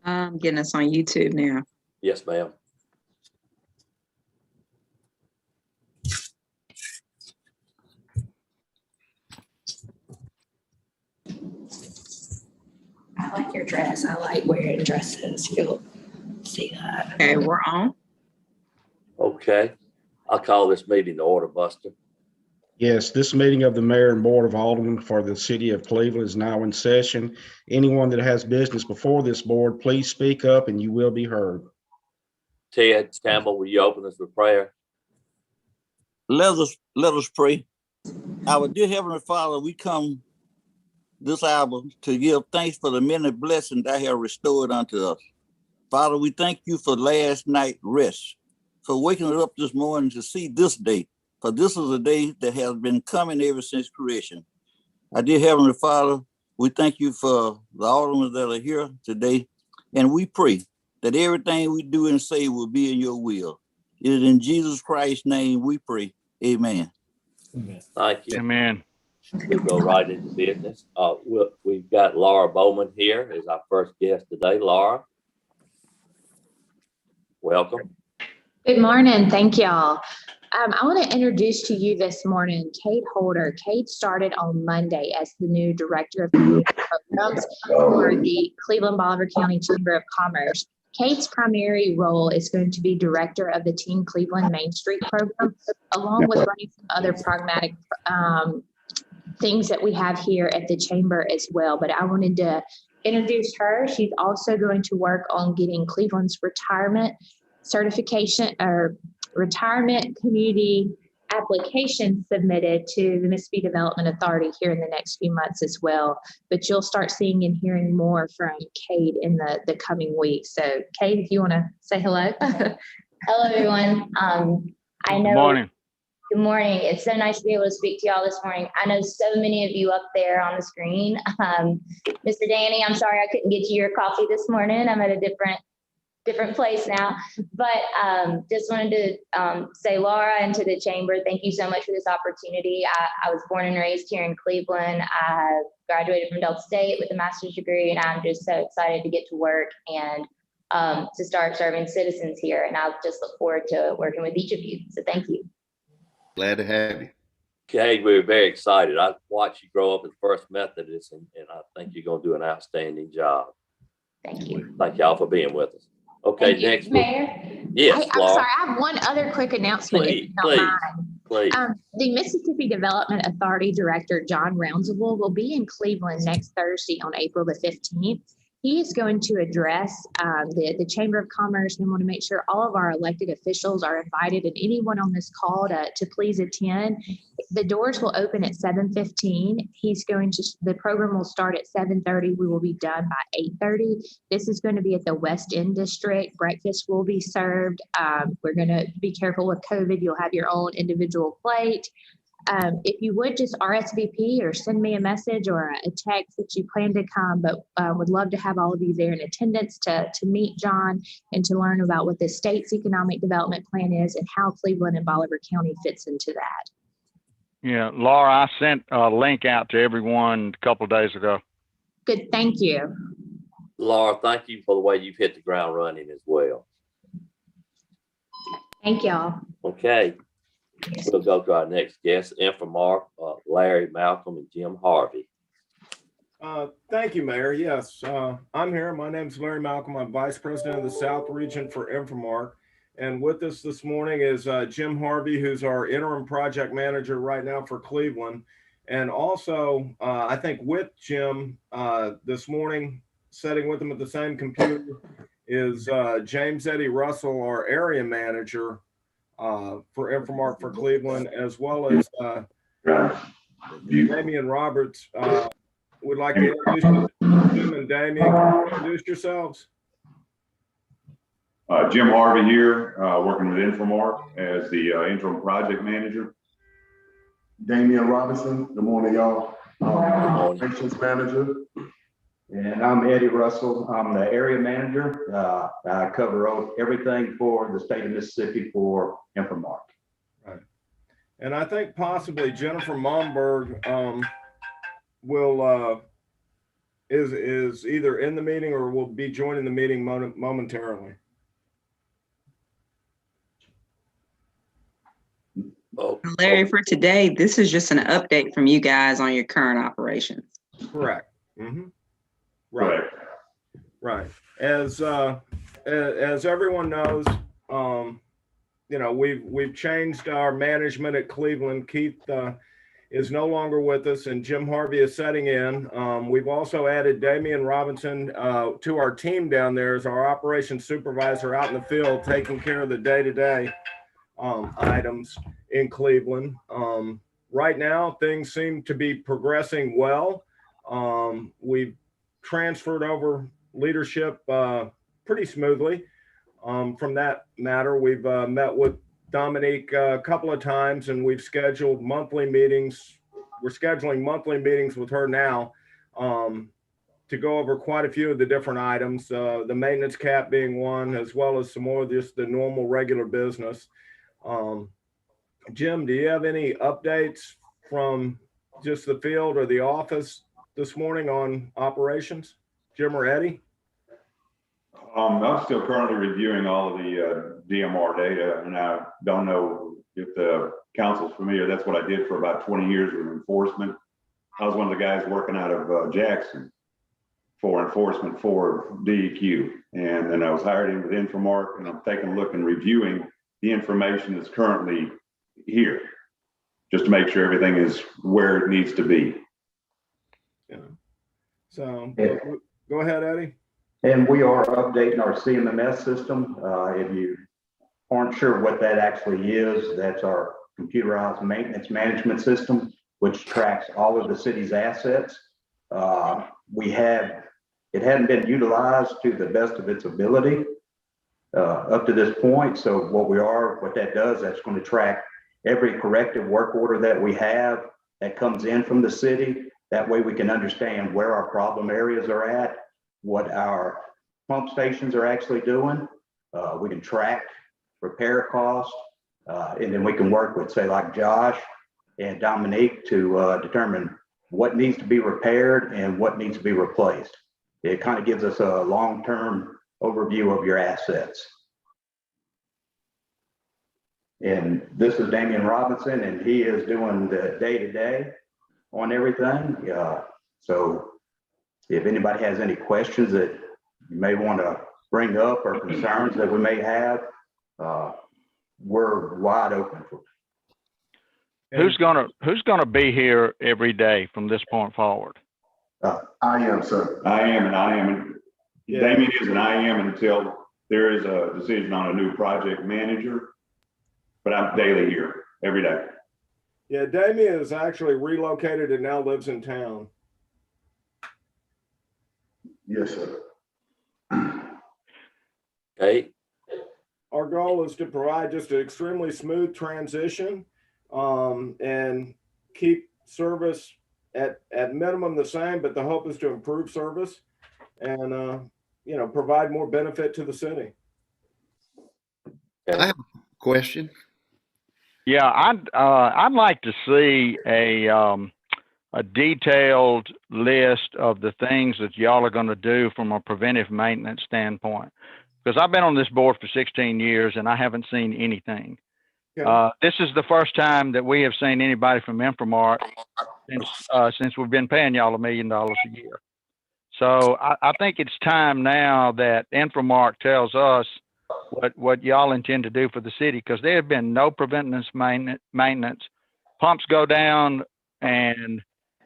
I'm getting us on YouTube now. Yes, ma'am. I like your dress. I like wearing dresses. You'll see that. Okay, we're on. Okay. I'll call this meeting to order, Buster. Yes, this meeting of the Mayor and Board of Aldermen for the City of Cleveland is now in session. Anyone that has business before this board, please speak up and you will be heard. Ted Campbell, will you open us with prayer? Let us pray. Our dear Heavenly Father, we come this hour to give thanks for the many blessings that have restored unto us. Father, we thank you for last night's rest, for waking us up this morning to see this day, for this is a day that has been coming ever since creation. Our dear Heavenly Father, we thank you for the aldermen that are here today, and we pray that everything we do and say will be in your will. It is in Jesus Christ's name we pray. Amen. Thank you. Amen. We'll go right into business. We've got Laura Bowman here as our first guest today. Laura, welcome. Good morning. Thank y'all. I want to introduce to you this morning Kate Holder. Kate started on Monday as the new Director of Community Programs for the Cleveland Bolivar County Chamber of Commerce. Kate's primary role is going to be Director of the Team Cleveland Main Street program, along with running some other pragmatic things that we have here at the Chamber as well. But I wanted to introduce her. She's also going to work on getting Cleveland's retirement certification or retirement community application submitted to the Mississippi Development Authority here in the next few months as well. But you'll start seeing and hearing more from Kate in the coming weeks. So Kate, if you want to say hello. Hello, everyone. I know. Good morning. Good morning. It's so nice to be able to speak to y'all this morning. I know so many of you up there on the screen. Mr. Danny, I'm sorry I couldn't get you your coffee this morning. I'm at a different place now, but just wanted to say, Laura, and to the Chamber, thank you so much for this opportunity. I was born and raised here in Cleveland. I graduated from Delta State with a master's degree, and I'm just so excited to get to work and to start serving citizens here. And I'll just look forward to working with each of you. So thank you. Glad to have you. Okay, we're very excited. I watched you grow up as First Methodist, and I think you're going to do an outstanding job. Thank you. Thank y'all for being with us. Okay, Thank you, next. Mayor. Yes, Hey, I'm Laura. sorry, I have one other quick announcement. If you don't mind. Please. The Mississippi Development Authority Director, John Roundsville, will be in Cleveland next Thursday on April the 15th. He is going to address the Chamber of Commerce, and want to make sure all of our elected officials are invited and anyone on this call to please attend. The doors will open at 7:15. The program will start at 7:30. We will be done by 8:30. This is going to be at the West End District. Breakfast will be served. We're going to be careful with COVID. You'll have your own individual plate. If you would just RSVP or send me a message or a text that you plan to come, but would love to have all of you there in attendance to meet John and to learn about what the state's economic development plan is and how Cleveland and Bolivar County fits into that. Yeah, Laura, I sent a link out to everyone a couple of days ago. Good, thank you. Laura, thank you for the way you've hit the ground running as well. Thank y'all. Okay. We'll go to our next guest, Infomark, Larry Malcolm and Jim Harvey. Thank you, Mayor. Yes, I'm here. My name is Larry Malcolm. I'm Vice President of the South Region for Infomark. And with us this morning is Jim Harvey, who's our interim project manager right now for Cleveland. And also, I think with Jim this morning, sitting with him at the same computer, is James Eddie Russell, our area manager for Infomark for Cleveland, as well as Damian Roberts. Would like to introduce Jim and Damian. Introduce yourselves. Jim Harvey here, working with Infomark as the interim project manager. Damian Robinson, good morning, y'all. Operations manager. And I'm Eddie Russell. I'm the area manager. I cover everything for the state of Mississippi for Infomark. Right. And I think possibly Jennifer Momberg will is either in the meeting or will be joining the meeting momentarily. Oh, Larry, for today, this is just an update from you guys on your current operations. Correct. Right. Right. As everyone knows, you know, we've changed our management at Cleveland. Keith is no longer with us, and Jim Harvey is setting in. We've also added Damian Robinson to our team down there as our operations supervisor out in the field, taking care of the day-to-day items in Cleveland. Right now, things seem to be progressing well. We've transferred over leadership pretty smoothly. From that matter, we've met with Dominique a couple of times, and we've scheduled monthly meetings. We're scheduling monthly meetings with her now to go over quite a few of the different items, the maintenance cap being one, as well as some more of just the normal regular business. Jim, do you have any updates from just the field or the office this morning on operations? Jim or Eddie? I'm still currently reviewing all of the DMR data, and I don't know if the council's familiar. That's what I did for about 20 years with enforcement. I was one of the guys working out of Jackson for enforcement for DEQ, and then I was hired in with Infomark, and I'm taking a look and reviewing the information that's currently here, just to make sure everything is where it needs to be. Yeah. So go ahead, Eddie. And we are updating our CMMS system. If you aren't sure what that actually is, that's our computerized maintenance management system, which tracks all of the city's assets. It hadn't been utilized to the best of its ability up to this point. So what that does, that's going to track every corrective work order that we have that comes in from the city. That way we can understand where our problem areas are at, what our pump stations are actually doing. We can track repair costs, and then we can work with, say, like Josh and Dominique to determine what needs to be repaired and what needs to be replaced. It kind of gives us a long-term overview of your assets. And this is Damian Robinson, and he is doing the day-to-day on everything. So if anybody has any questions that you may want to bring up or concerns that we may have, we're wide open for it. Who's gonna be here every day from this point forward? I am, sir. I am, and I am. Yeah. Damien is, and I am until there is a decision on a new project manager. But I'm daily here every day. Yeah, Damien is actually relocated and now lives in town. Yes, sir. okay. Our goal is to provide just an extremely smooth transition and keep service at minimum the same, but the hope is to improve service and provide more benefit to the city. I have a question. Yeah, I'd like to see a detailed list of the things that y'all are going to do from a preventive maintenance standpoint. Because I've been on this board for 16 years and I haven't seen anything. Okay. This is the first time that we have seen anybody from Infomark since we've been paying y'all $1 million a year. So I think it's time now that Infomark tells us what y'all intend to do for the city, because there have been no preventive maintenance. Pumps go down and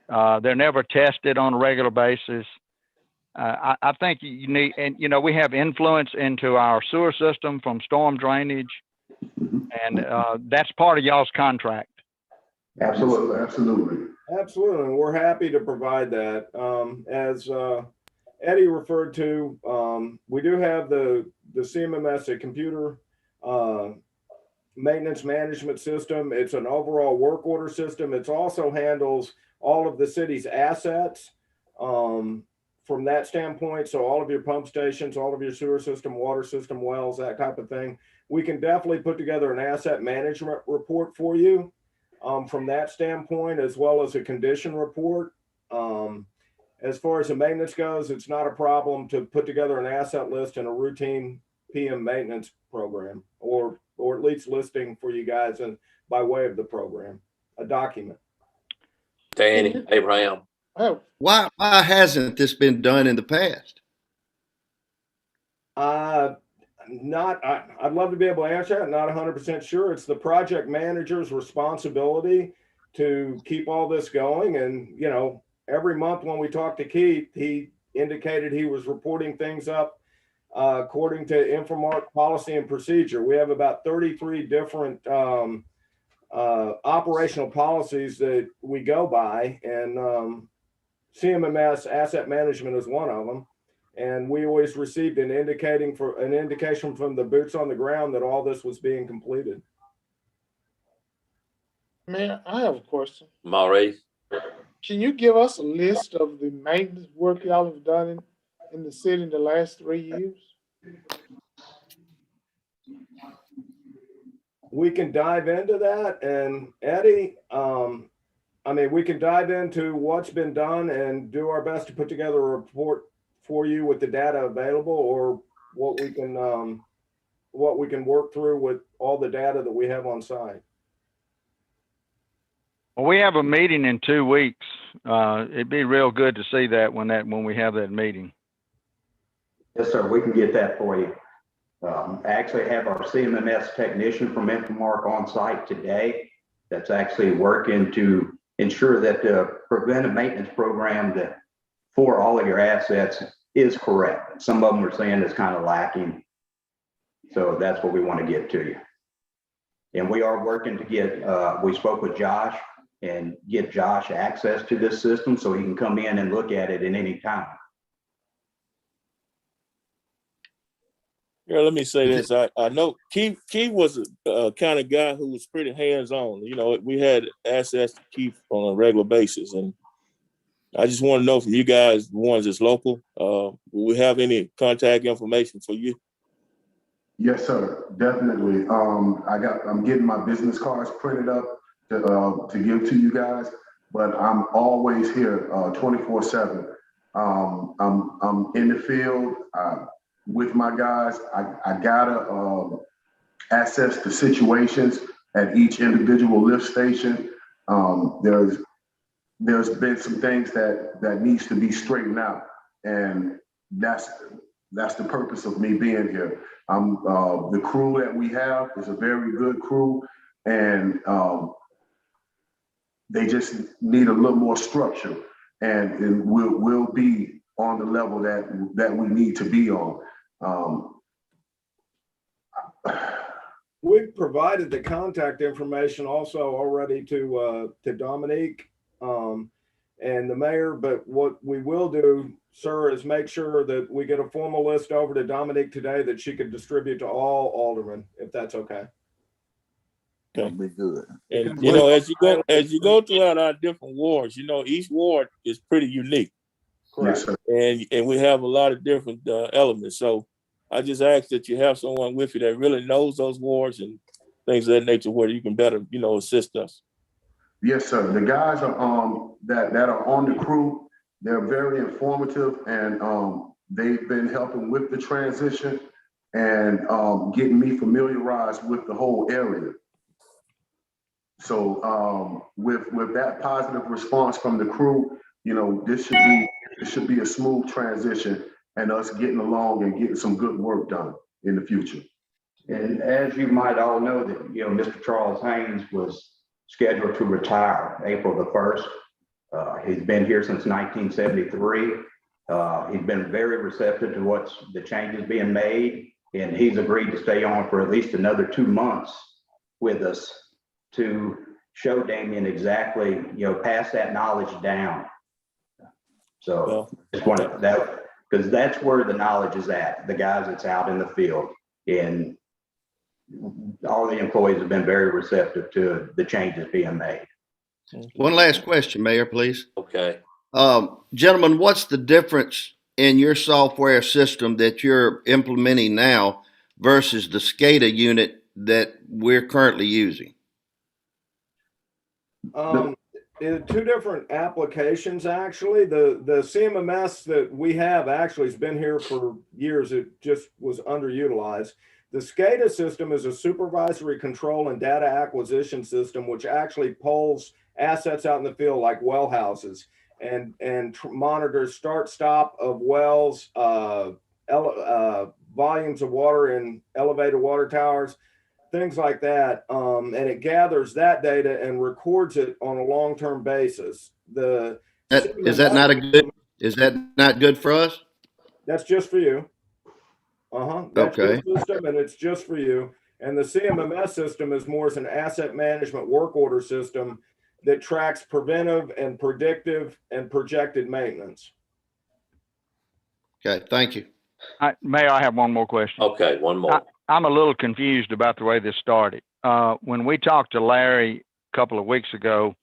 they're never tested on a regular basis. I think you need, and we have influence into our sewer system from storm drainage, and that's part of y'all's contract. Absolutely. Absolutely. Absolutely, and we're happy to provide that. As Eddie referred to, we do have the CMMS, a computer maintenance management system. It's an overall work order system. It also handles all of the city's assets from that standpoint. So all of your pump stations, all of your sewer system, water system, wells, that type of thing. We can definitely put together an asset management report for you from that standpoint, as well as a condition report. as far as the maintenance goes, it's not a problem to put together an asset list and a routine PM maintenance program, or at least listing for you guys and by way of the program, a document. Danny, Abraham. Why hasn't this been done in the past? I'd love to be able to answer that. Not 100% sure. It's the project manager's responsibility to keep all this going. And, you know, every month when we talked to Keith, he indicated he was reporting things up according to Infomark policy and procedure. We have about 33 different operational policies that we go by, and CMMS asset management is one of them. And we always received an indication from the boots on the ground that all this was being completed. Man, I have a question. Maurice. Can you give us a list of the maintenance work y'all have done in the city in the last 3 years? We can dive into that. And Eddie, I mean, we can dive into what's been done and do our best to put together a report for you with the data available, or what we can work through with all the data that we have on site. Well, we have a meeting in 2 weeks. It'd be real good to see that when we have that meeting. Yes, sir. We can get that for you. I actually have our CMMS technician from Infomark on site today that's actually working to ensure that the preventive maintenance program for all of your assets is correct. Some of them are saying it's kind of lacking. So that's what we want to get to you. And we are working to get, we spoke with Josh and get Josh access to this system so he can come in and look at it at any time. Yeah, let me say this. I know Keith was a kind of guy who was pretty hands-on. You know, we had access to Keith on a regular basis. And I just want to know from you guys, the ones that's local, will we have any contact information for you? Yes, sir, definitely. I'm getting my business cards printed up to give to you guys, but I'm always here 24/7. I'm in the field with my guys. I gotta assess the situations at each individual lift station. There's been some things that needs to be straightened out, and that's the purpose of me being here. The crew that we have is a very good crew, and they just need a little more structure, and we'll be on the level that we need to be on. We've provided the contact information also already to Dominique and the mayor, but what we will do, sir, is make sure that we get a formal list over to Dominique today that she could distribute to all aldermen, if that's okay. That'll be good. And you know, as you go throughout our different wards, you know, each ward is pretty unique. Correct. Yes, And we have a lot of different elements. So I just ask that you have someone with you that really knows those wards and things of that nature, where you can better, you know, assist us. yes, sir. The guys are that are on the crew. They're very informative, and they've been helping with the transition and getting me familiarized with the whole area. So with that positive response from the crew, you know, this should be a smooth transition, and us getting along and getting some good work done in the future. And as you might all know, that, you know, Mr. Charles Haynes was scheduled to retire April the 1st. He's been here since 1973. He's been very receptive to the changes being made, and he's agreed to stay on for at least another 2 months with us to show Damien exactly, you know, pass that knowledge down. So just wanted that, because that's where the knowledge is at, the guys that's out in the field. And all the employees have been very receptive to the changes being made. One last question, Mayor, please. Okay. Gentlemen, what's the difference in your software system that you're implementing now versus the SCADA unit that we're currently using? two different applications, actually. The CMMS that we have actually has been here for years. It just was underutilized. The SCADA system is a supervisory control and data acquisition system, which actually polls assets out in the field like well houses and monitors start-stop of wells, volumes of water in elevated water towers, things like that. And it gathers that data and records it on a long-term basis. Is that not good for us? That's just for you. That's Okay. your system and it's just for you. And the CMMS system is more as an asset management work order system that tracks preventive and predictive and projected maintenance. Okay, thank you. Mayor, I have one more question. Okay, one more. I'm a little confused about the way this started. When we talked to Larry a couple of weeks ago,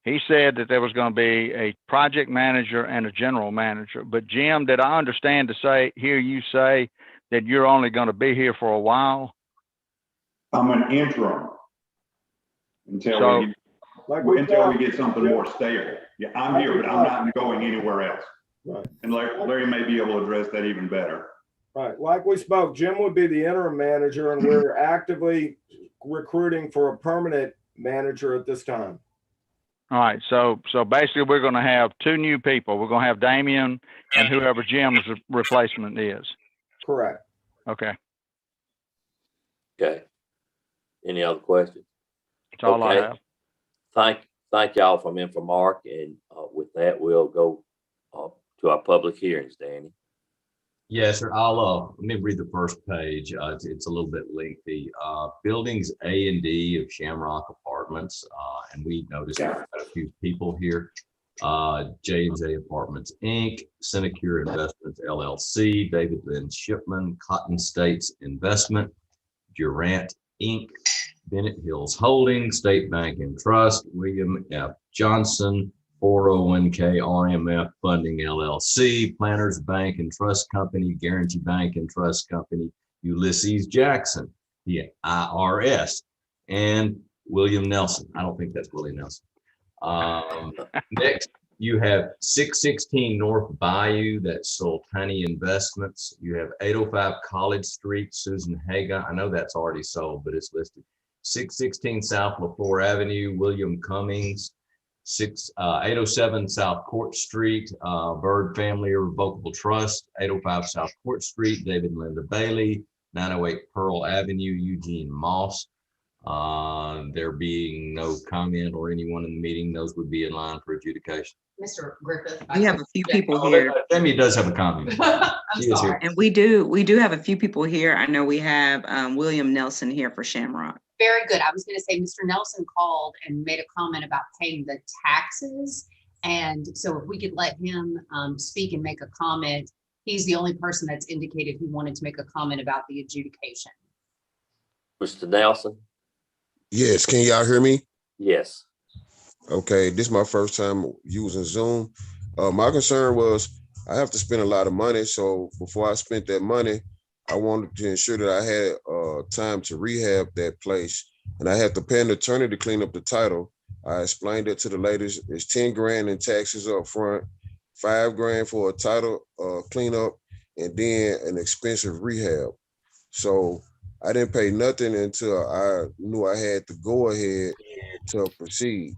he said that there was going to be a project manager and a general manager. But Jim, did I understand hear you say that you're only going to be here for a while? I'm an interim until we get something more stable. Yeah, I'm here, but I'm not going anywhere else. Right. And Larry may be able to address that even better. Right. Like we spoke, Jim would be the interim manager, and we're actively recruiting for a permanent manager at this time. All right. So basically, we're going to have two new people. We're going to have Damian and whoever Jim's replacement is. Correct. Okay. Okay. Any other questions? That's all I have. Thank y'all from Infomark. And with that, we'll go to our public hearings, Danny. Yes, sir. I'll let me read the first page. It's a little bit lengthy. Buildings A and D of Shamrock Apartments, and we noticed quite a few people here. J&J Apartments Inc., Sinecure Investments LLC, David Lynn Shipman, Cotton States Investment, Durant Inc., Bennett Hills Holdings, State Bank and Trust, William F. Johnson, 401k RMF Funding LLC, Planners Bank and Trust Company, Guarantee Bank and Trust Company, Ulysses Jackson, the IRS, and William Nelson. I don't think that's Willie Nelson. Next, you have 616 North Bayou, that's Sultani Investments. You have 805 College Street, Susan Haga. I know that's already sold, but it's listed. 616 South LaFleur Avenue, William Cummings. 807 South Court Street, Bird Family Irrevocable Trust. 805 South Court Street, David and Linda Bailey. 908 Pearl Avenue, Eugene Moss. There being no comment or anyone in the meeting, those would be in line for adjudication. Mr. Griffith. We have a few people here. Jamie does have a comment. I'm sorry. And we do have a few people here. I know we have William Nelson here for Shamrock. Very good. I was going to say Mr. Nelson called and made a comment about paying the taxes. And so if we could let him speak and make a comment, he's the only person that's indicated he wanted to make a comment about the adjudication. Mr. Nelson? Yes, can y'all hear me? Yes. Okay, this is my first time using Zoom. My concern was I have to spend a lot of money. So before I spent that money, I wanted to ensure that I had time to rehab that place. And I had to pay an attorney to clean up the title. I explained it to the ladies. It's 10 grand in taxes up front, 5 grand for a title cleanup, and then an expensive rehab. So I didn't pay nothing until I knew I had to go ahead to proceed.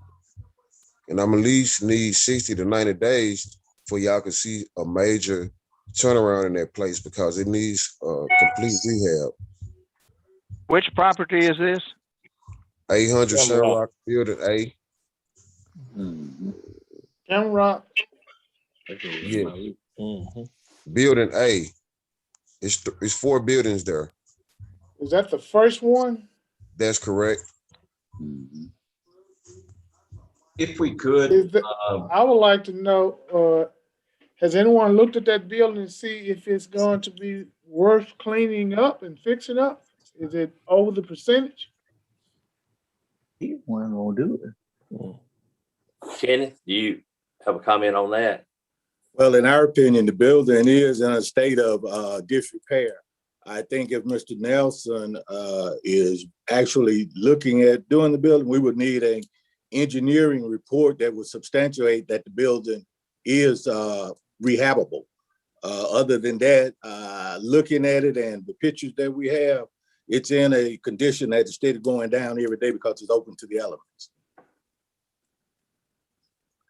And I'm at least need 60 to 90 days for y'all to see a major turnaround in that place because it needs complete rehab. Which property is this? 800 Shamrock Building A. Shamrock. Yeah. Building A. It's 4 buildings there. Is that the first one? That's correct. If we could, I would like to know, has anyone looked at that building and see if it's going to be worth cleaning up and fixing up? Is it over the percentage? He wasn't gonna do it. Kenneth, do you have a comment on that? Well, in our opinion, the building is in a state of disrepair. I think if Mr. Nelson is actually looking at doing the building, we would need an engineering report that would substantiate that the building is rehabable. Other than that, looking at it and the pictures that we have, it's in a condition that is steady going down every day because it's open to the elements.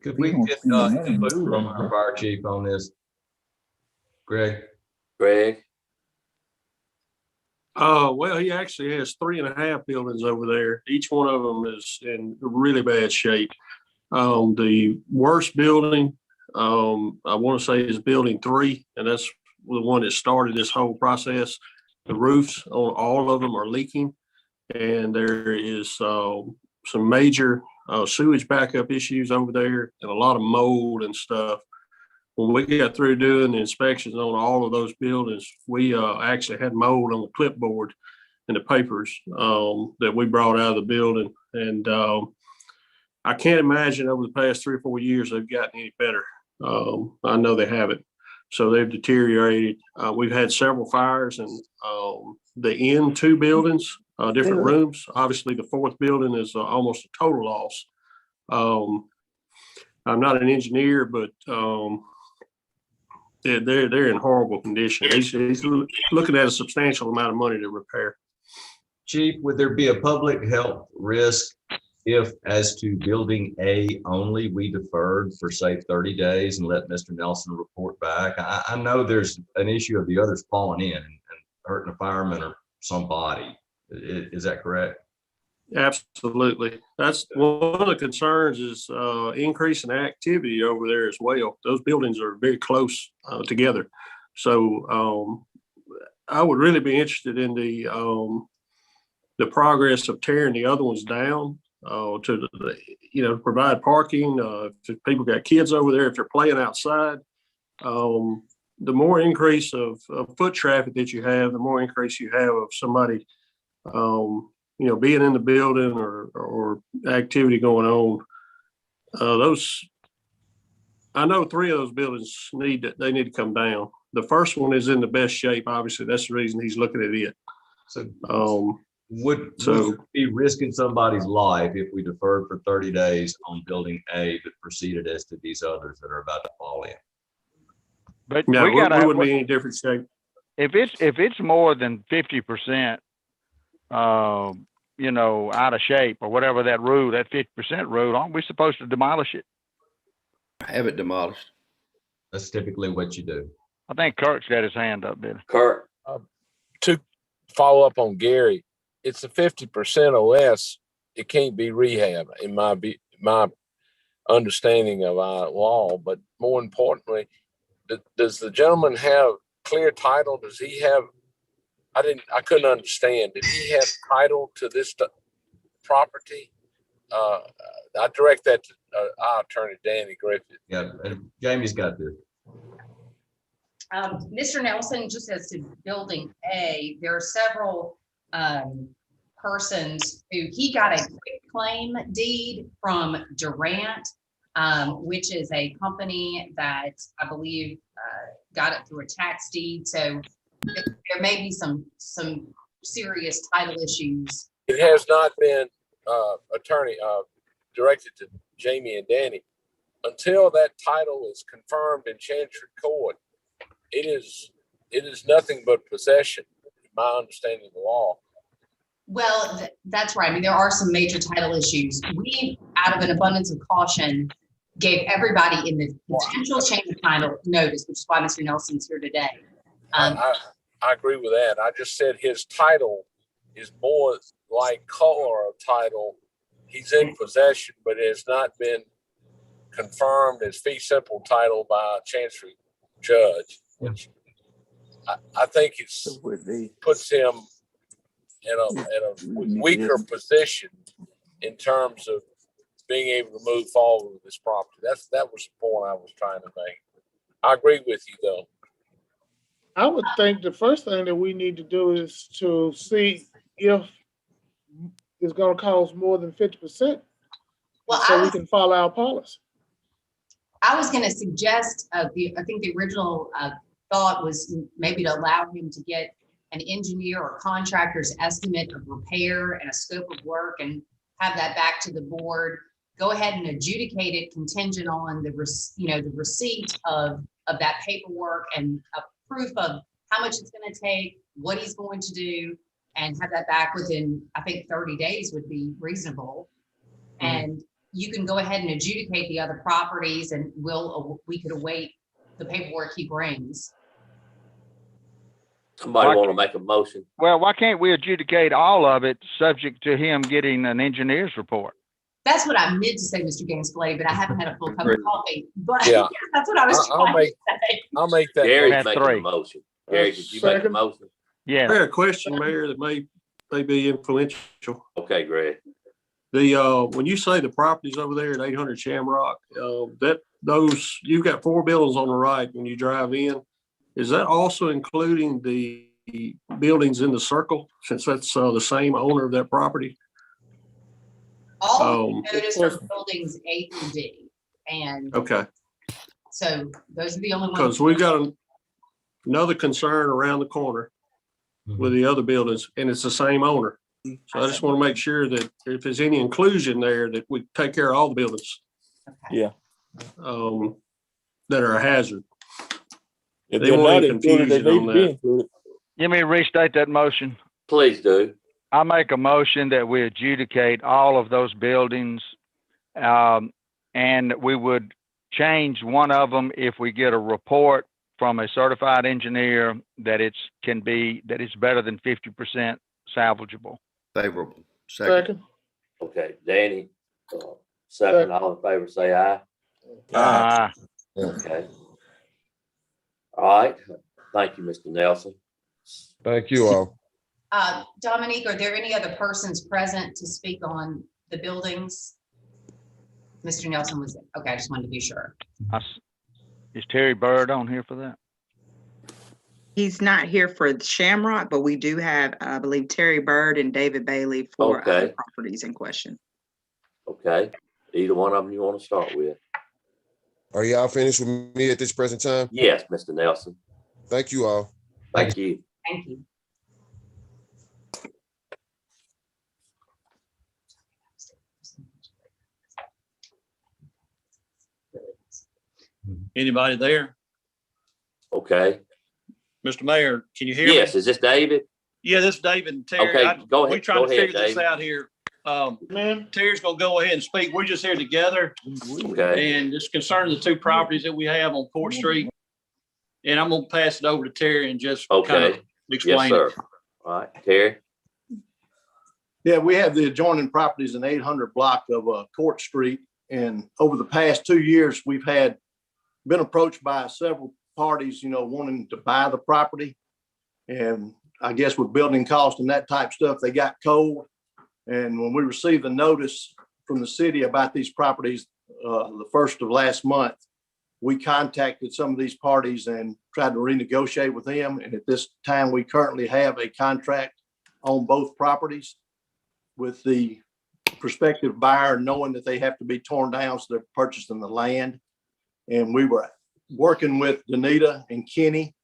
Could we get input from our fire chief on this? Greg? Well, he actually has 3.5 buildings over there. Each one of them is in really bad shape. The worst building, I want to say, is building 3, and that's the one that started this whole process. The roofs on all of them are leaking, and there is some major sewage backup issues over there and a lot of mold and stuff. When we got through doing the inspections on all of those buildings, we actually had mold on the clipboard and the papers that we brought out of the building. And I can't imagine over the past 3 or 4 years they've gotten any better. I know they haven't. So they've deteriorated. We've had several fires in the end 2 buildings, different rooms. Obviously, the 4th building is almost a total loss. I'm not an engineer, but they're in horrible condition. He's looking at a substantial amount of money to repair. Chief, would there be a public health risk if, as to building A only, we deferred for say 30 days and let Mr. Nelson report back? I know there's an issue of the others falling in and hurting a fireman or somebody. Is that correct? Absolutely. That's one of the concerns is increasing activity over there as well. Those buildings are very close together. So I would really be interested in the progress of tearing the other ones down to provide parking. If people got kids over there, if they're playing outside, the more increase of foot traffic that you have, the more increase you have of somebody being in the building or activity going on. I know 3 of those buildings need to come down. The first one is in the best shape. Obviously, that's the reason he's looking at it. So would be risking somebody's life if we deferred for 30 days on building A, but proceeded as to these others that are about to fall in? But no, we wouldn't be any different shape. If it's more than 50%, out of shape or whatever that 50% rule, aren't we supposed to demolish it? Have it demolished. That's typically what you do. I think Kirk's got his hand up there. Kirk. To follow up on Gary, it's a 50% or less. It can't be rehab in my understanding of our law. But more importantly, does the gentleman have clear title? Does he have? I couldn't understand. Did he have title to this property? I direct that to our attorney, Danny Griffith. Yeah, and Jamie's got this. Mr. Nelson, just as to building A, there are several persons who he got a quick claim deed from Durant, which is a company that I believe got it through a tax deed. So there may be some serious title issues. It has not been directed to Jamie and Danny until that title is confirmed in Chancery Court. It is nothing but possession, in my understanding of the law. Well, that's right. I mean, there are some major title issues. We, out of an abundance of caution, gave everybody in the potential change of title notice, which is why Mr. Nelson's here today. I agree with that. I just said his title is more like color of title. He's in possession, but it has not been confirmed as fee simple title by a chancery judge. Which I think it puts him in a weaker position in terms of being able to move forward with this property. That was the point I was trying to make. I agree with you, though. I would think the first thing that we need to do is to see if it's going to cost more than 50%, so we can follow our policy. I was going to suggest, I think the original thought was maybe to allow him to get an engineer or contractor's estimate of repair and a scope of work and have that back to the board. go ahead and adjudicate it contingent on the receipt of that paperwork and a proof of how much it's going to take, what he's going to do, and have that back within, I think 30 days would be reasonable. And you can go ahead and adjudicate the other properties, and we could await the paperwork he brings. Somebody want to make a motion? Well, why can't we adjudicate all of it subject to him getting an engineer's report? That's what I meant to say, Mr. Gaines-Blade, but I haven't had a full cup of coffee. But Yeah. that's what I was trying to say. I'll make that. Gary's That's making three. a motion. Gary, did you make a Second. motion? I Yeah. had a question, Mayor, that may be influential. Okay, Greg. When you say the properties over there at 800 Shamrock, you've got 4 buildings on the right when you drive in. Is that also including the buildings in the circle, since that's the same owner of that property? All of the notice are buildings A through D. And Okay, so those are the only ones. because we've got another concern around the corner with the other buildings, and it's the same owner. So I just want to make sure that if there's any inclusion there, that we take care of all the buildings. Yeah. That are a hazard. If They they're want not any included, they confusion need on to be that. included. Let me restate that motion. Please do. I make a motion that we adjudicate all of those buildings, and we would change one of them if we get a report from a certified engineer that it's better than 50% salvageable. Favorable. Second. Okay, Danny, second. All in favor, say aye. Okay. All right. Thank you, Mr. Nelson. Thank you all. Dominique, are there any other persons present to speak on the buildings? Mr. Nelson was, okay, I just wanted to be sure. Is Terry Bird on here for that? He's not here for Shamrock, but we do have, I believe, Terry Bird and David Bailey for other properties in question. Okay. Either one of them you want to start with? Are y'all finished with me at this present time? Yes, Mr. Nelson. Thank you all. Thank you. Thank you. Anybody there? Okay. Mr. Mayor, can you hear me? Yes, is this David? Yeah, this is David and Terry. Okay, go ahead. We're trying Go to ahead, figure this David. out here. Terry's gonna go ahead and speak. We're just here together. Okay. And it's concerning the 2 properties that we have on Court Street. And I'm gonna pass it over to Terry and just kind Okay. of explain Yes, sir. it. All right, Terry. Yeah, we have the adjoining properties in 800 block of Court Street. And over the past 2 years, we've been approached by several parties, wanting to buy the property. And I guess with building costs and that type stuff, they got cold. And when we received the notice from the city about these properties, the first of last month, we contacted some of these parties and tried to renegotiate with them. And at this time, we currently have a contract on both properties with the prospective buyer knowing that they have to be torn down, so they're purchasing the land. And we were working with Danita and Kenny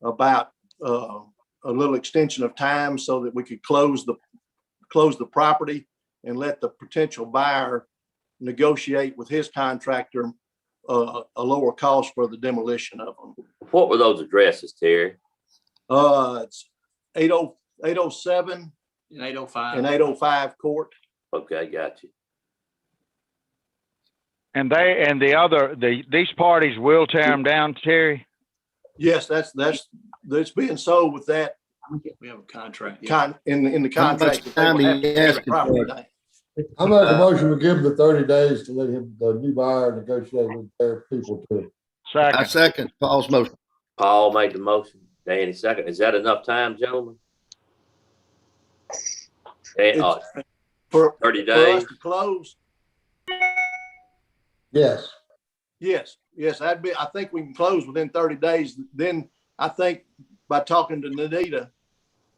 about a little extension of time so that we could close the property and let the potential buyer negotiate with his contractor a lower cost for the demolition of them. What were those addresses, Terry? It's 807 And 805. and 805 Court. Okay, got you. And these parties will tear them down, Terry? Yes, that's being sold with that We have a contract. in the contract. that they time would have to he tear the asking property for? down. I make a motion to give them the 30 days to let the new buyer negotiate with their people too. I second Paul's motion. Paul made the motion. Danny second. Is that enough time, gentlemen? Okay, For 30 For us days. to close, Yes. yes, I think we can close within 30 days. Then I think by talking to Nadita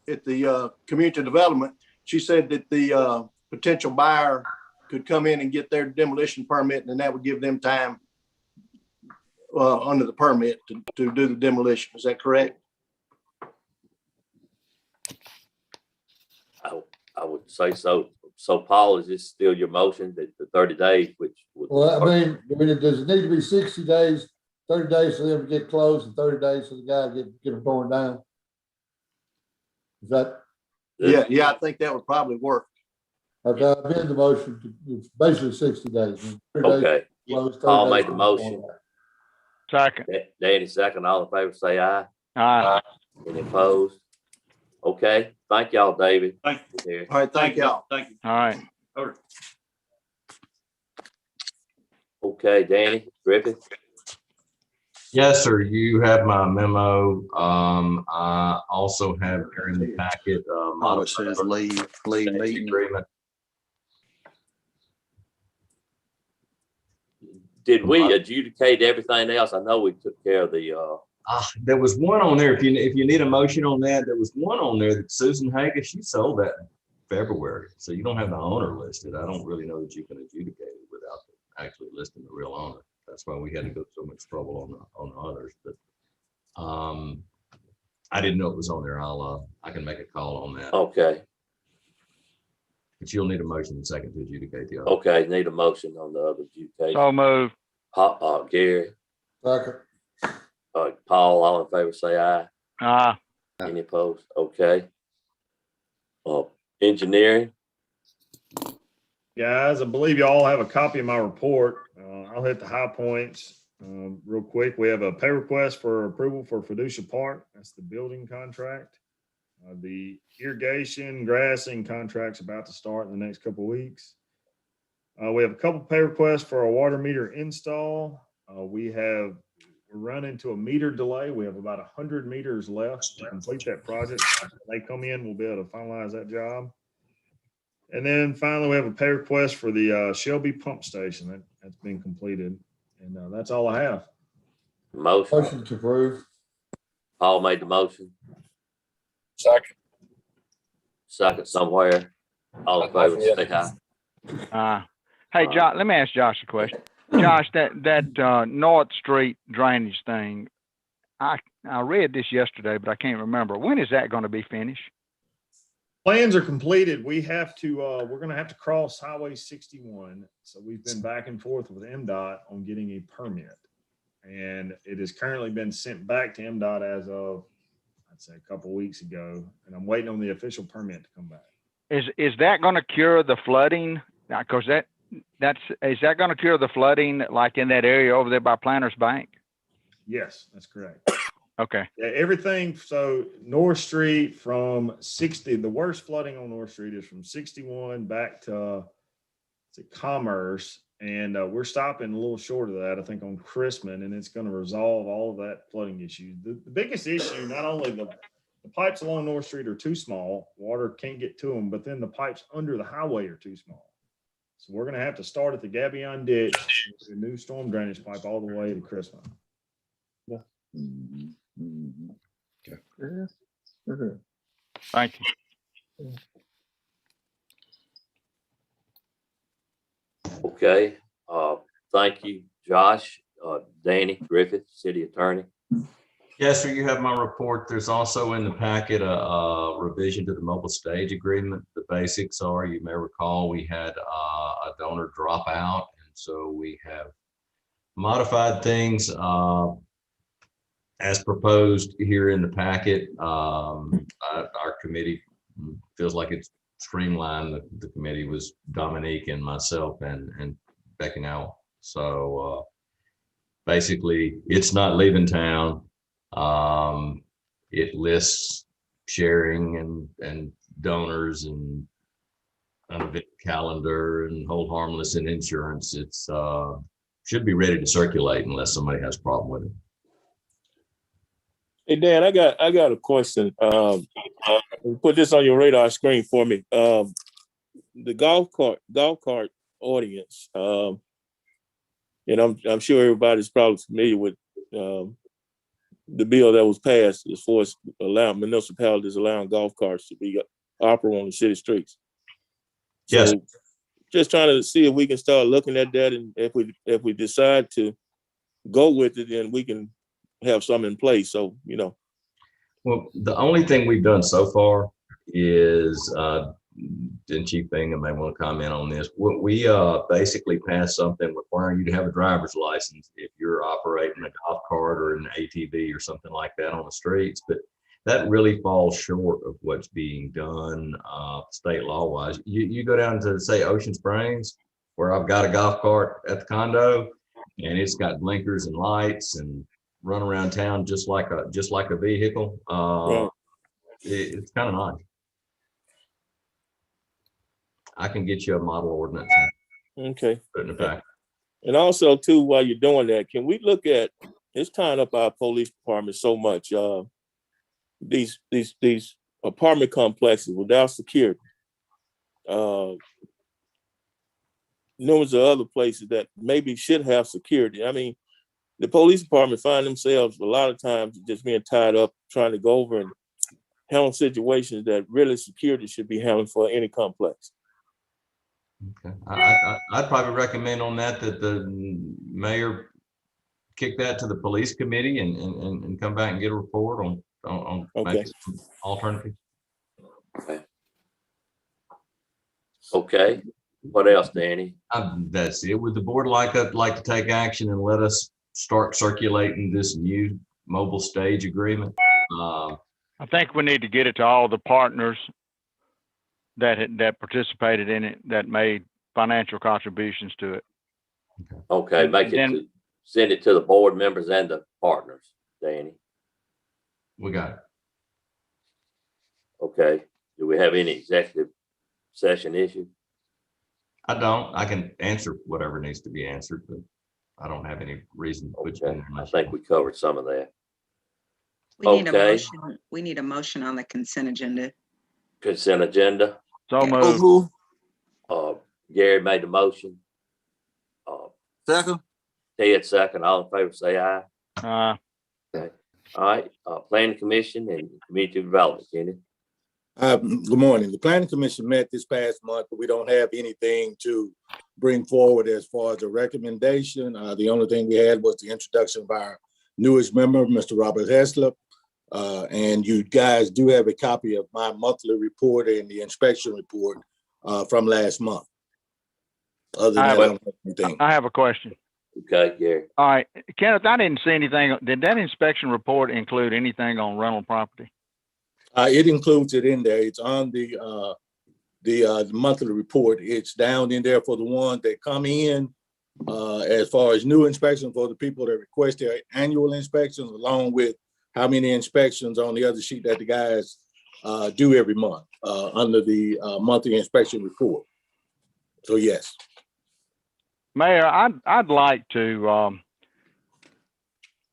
at the community development, she said that the potential buyer could come in and get their demolition permit, and then that would give them time under the permit to do the demolition. Is that correct? I would say so. So Paul, is this still your motion that the 30 days, which would? Well, I mean, does it need to be 60 days, 30 days for them to get closed and 30 days for the guy to get them torn down? Is that? Yeah, I think that would probably work. Okay, I amend the motion to, it's basically 60 days. 30 days Okay. closed, 30 Paul days made the for motion. torn down. Second. Danny second. All in favor, say aye. Aye. Any opposed? Okay. Thank y'all, David. Thank you. All right, thank y'all. Thank you. All right. Over. Okay, Danny Griffith. Yes, sir. You have my memo. I also have here in the packet, Oh, it says leave meeting. agreement. Did we adjudicate everything else? I know we took care of the, There was one on there. If you need a motion on that, there was one on there that Susan Hager, she sold that in February. So you don't have the owner listed. I don't really know that you can adjudicate it without actually listing the real owner. That's why we had to go so much trouble on the others. But I didn't know it was on there. I can make a call on that. okay. But you'll need a motion and second to adjudicate the other. Okay, need a motion on the other adjudication. So moved. Gary, Second. Paul, all in favor, say aye. Aye. Any opposed? Okay. Engineering, Guys, I believe you all have a copy of my report. I'll hit the high points real quick. We have a pay request for approval for Fiducia Park. That's the building contract. The irrigation, grassing contract's about to start in the next couple of weeks. We have a couple pay requests for a water meter install. We're running into a meter delay. We have about 100 meters left to complete that project. When they come in, we'll be able to finalize that job. And then finally, we have a pay request for the Shelby pump station that's been completed. And that's all I have. motion. To approve. Paul made the motion. Second. Second somewhere. All in favor, say aye. Hey, Josh, let me ask Josh a question. Josh, that North Street drainage thing, I read this yesterday, but I can't remember. When is that going to be finished? Plans are completed. We have to, we're going to have to cross Highway 61. So we've been back and forth with MDOT on getting a permit. And it has currently been sent back to MDOT as of, I'd say a couple of weeks ago. And I'm waiting on the official permit to come back. Is that going to cure the flooding? Because is that going to cure the flooding like in that area over there by Planters Bank? Yes, that's correct. Okay. Yeah, everything. So North Street from 60, the worst flooding on North Street is from 61 back to Commerce. And we're stopping a little short of that, I think, on Chrisman, and it's going to resolve all of that flooding issue. The biggest issue, not only the pipes along North Street are too small, water can't get to them, but then the pipes under the highway are too small. So we're going to have to start at the Gabion ditch, a new storm drainage pipe all the way to Chrisman. Yeah. Okay. Thank you. Okay. Thank you, Josh. Danny Griffith, City Attorney. Yes, sir. You have my report. There's also in the packet a revision to the mobile stage agreement. The basics are, you may recall, we had a donor drop out, and so we have modified things as proposed here in the packet. Our committee feels like it's streamlined. The committee was Dominique and myself and Becky now. So basically, it's not leaving town. It lists sharing and donors and an event calendar and hold harmless and insurance. It's should be ready to circulate unless somebody has a problem with it. Hey Dan, I got a question. Put this on your radar screen for me. The golf cart audience. And I'm sure everybody's probably familiar with the bill that was passed as far as allowing municipalities allowing golf carts to be operable on the city streets. So yes. Just trying to see if we can start looking at that, and if we decide to go with it, then we can have some in place. So, Well, the only thing we've done so far is and Chief Bingham may want to comment on this. We basically passed something requiring you to have a driver's license if you're operating a golf cart or an ATV or something like that on the streets. But that really falls short of what's being done state law wise. You go down to, say, Ocean Springs, where I've got a golf cart at the condo, and it's got blinkers and lights and run around town just like a vehicle. Right. It's kind of nice. I can get you a model ordinance. Okay. Put it in the back. And also too, while you're doing that, can we look at, it's tying up our police department so much. These apartment complexes without security. Numerous of other places that maybe should have security. I mean, the police department find themselves a lot of times just being tied up trying to go over and handle situations that really security should be handled for any complex. Okay. I'd probably recommend on that the mayor kick that to the police committee and come back and get a report on Okay. alternatives. Okay. What else, Danny? That's it. Would the board like to take action and let us start circulating this new mobile stage agreement? I think we need to get it to all the partners that participated in it, that made financial contributions to it. Okay, send it to the board members and the partners, Danny. We got it. Okay. Do we have any executive session issue? I don't. I can answer whatever needs to be answered, but I don't have any reason to put you in there. I think we covered some of that. We need a motion on the consent agenda. Consent agenda. So moved. Gary made the motion. Second. Ted second. All in favor, say aye. Okay. All right. Planning Commission and Community Development, Kenny. Good morning. The Planning Commission met this past month, but we don't have anything to bring forward as far as a recommendation. The only thing we had was the introduction of our newest member, Mr. Robert Heslop. And you guys do have a copy of my monthly report and the inspection report from last month. Other than that, I don't have anything. I have a question. Okay, Gary. All right, Kenneth, I didn't see anything. Did that inspection report include anything on rental property? It includes it in there. It's on the monthly report. It's down in there for the ones that come in as far as new inspections for the people that request their annual inspections, along with how many inspections on the other sheet that the guys do every month under the monthly inspection report. So yes. Mayor, I'd like to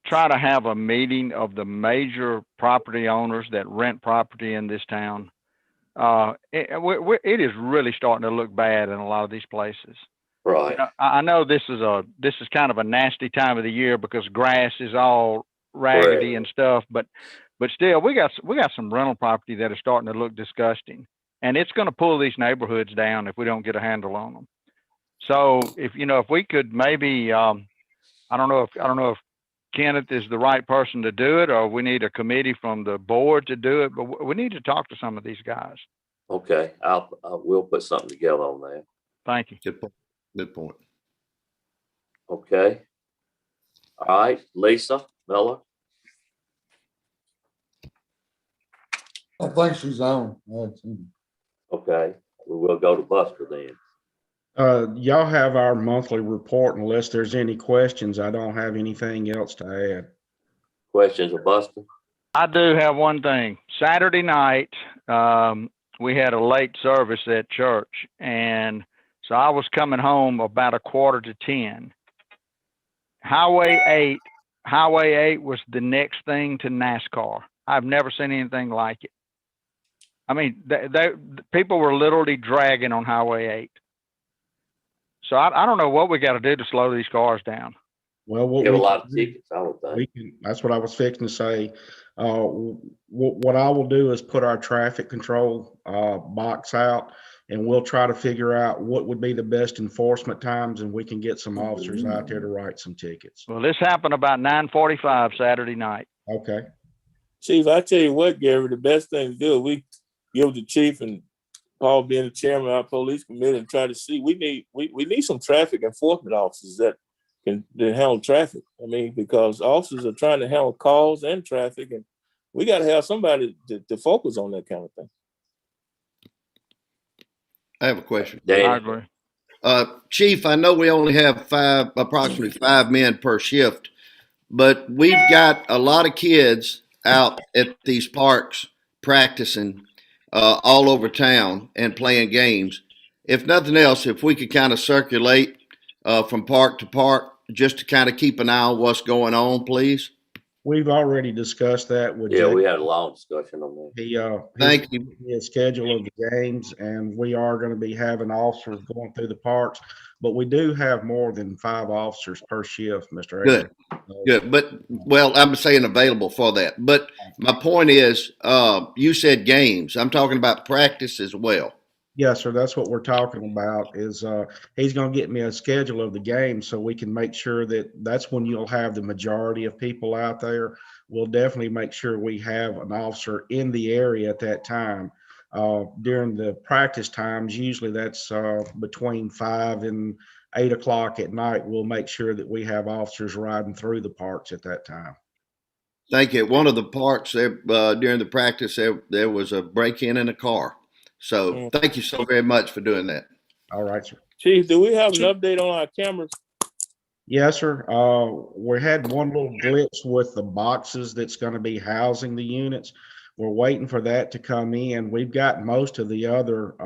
try to have a meeting of the major property owners that rent property in this town. It is really starting to look bad in a lot of these places. Right. You know, I know this is kind of a nasty time of the year because grass is all raggedy and stuff, but still we got some rental property that is starting to look disgusting, and it's going to pull these neighborhoods down if we don't get a handle on them. So if we could maybe, I don't know if Kenneth is the right person to do it, or we need a committee from the board to do it, but we need to talk to some of these guys. Okay, we'll put something together on that. Thank you. Good point. Okay. All right, Lisa Miller. I think she's on. Okay, we will go to Buster then. Y'all have our monthly report. Unless there's any questions, I don't have anything else to add. Questions of Buster? I do have one thing. Saturday night, we had a late service at church, and so I was coming home about 9:45. Highway 8 was the next thing to NASCAR. I've never seen anything like it. I mean, people were literally dragging on Highway 8. So I don't know what we got to do to slow these cars down. Well, we have a lot of tickets, I would think. That's what I was fixing to say. What I will do is put our traffic control box out, and we'll try to figure out what would be the best enforcement times, and we can get some officers out there to write some tickets. Well, this happened about 9:45 Saturday night. Okay. Chief, I tell you what, Gary, the best thing to do, we give the chief and Paul being the chairman of our police committee and try to see, we need some traffic enforcement officers that can handle traffic. I mean, because officers are trying to handle calls and traffic, and we got to have somebody to focus on that kind of thing. I have a question. I agree. Chief, I know we only have approximately 5 men per shift, but we've got a lot of kids out at these parks practicing all over town and playing games. If nothing else, if we could kind of circulate from park to park just to kind of keep an eye on what's going on, please. We've already discussed that with Yeah, Jay. we had a long discussion on that. Thank you. His schedule of the games, and we are going to be having officers going through the parks, but we do have more than 5 officers per shift, Mr. Good. So, Good. But, well, I'm saying available for that. But my point is, you said games. I'm talking about practice as well. yes, sir. That's what we're talking about is he's going to get me a schedule of the game so we can make sure that that's when you'll have the majority of people out there. We'll definitely make sure we have an officer in the area at that time. During the practice times, usually that's between 5 and 8 o'clock at night. We'll make sure that we have officers riding through the parks at that time. Thank you. One of the parks there, during the practice, there was a break-in a car. So thank you so very much for doing that. All right, sir. Chief, do we have an update on our cameras? Yes, sir. We had one little glitch with the boxes that's going to be housing the units. We're waiting for that to come in. We've got most of the other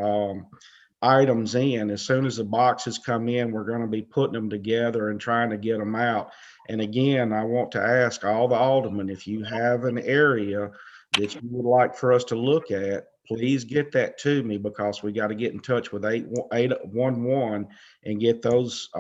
items in. As soon as the boxes come in, we're going to be putting them together and trying to get them out. And again, I want to ask all the aldermen, if you have an area that you would like for us to look at, please get that to me, because we got to get in touch with 811 and get those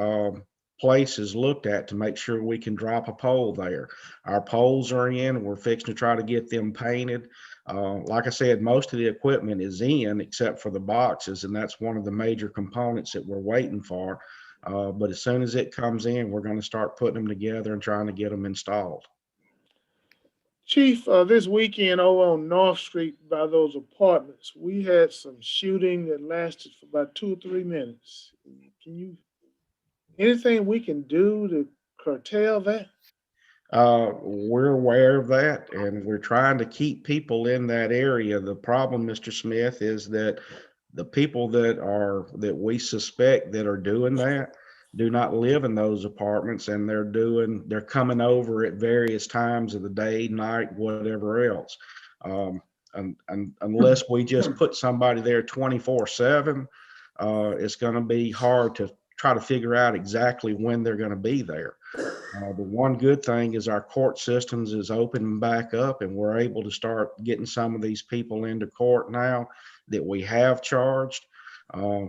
places looked at to make sure we can drop a pole there. Our poles are in. We're fixing to try to get them painted. Like I said, most of the equipment is in except for the boxes, and that's one of the major components that we're waiting for. But as soon as it comes in, we're going to start putting them together and trying to get them installed. Chief, this weekend over on North Street by those apartments, we had some shooting that lasted for about 2 or 3 minutes. Anything we can do to curtail that? We're aware of that, and we're trying to keep people in that area. The problem, Mr. Smith, is that the people that we suspect that are doing that do not live in those apartments, and they're coming over at various times of the day, night, whatever else. And unless we just put somebody there 24/7, it's going to be hard to try to figure out exactly when they're going to be there. The one good thing is our court systems is opening back up, and we're able to start getting some of these people into court now that we have charged.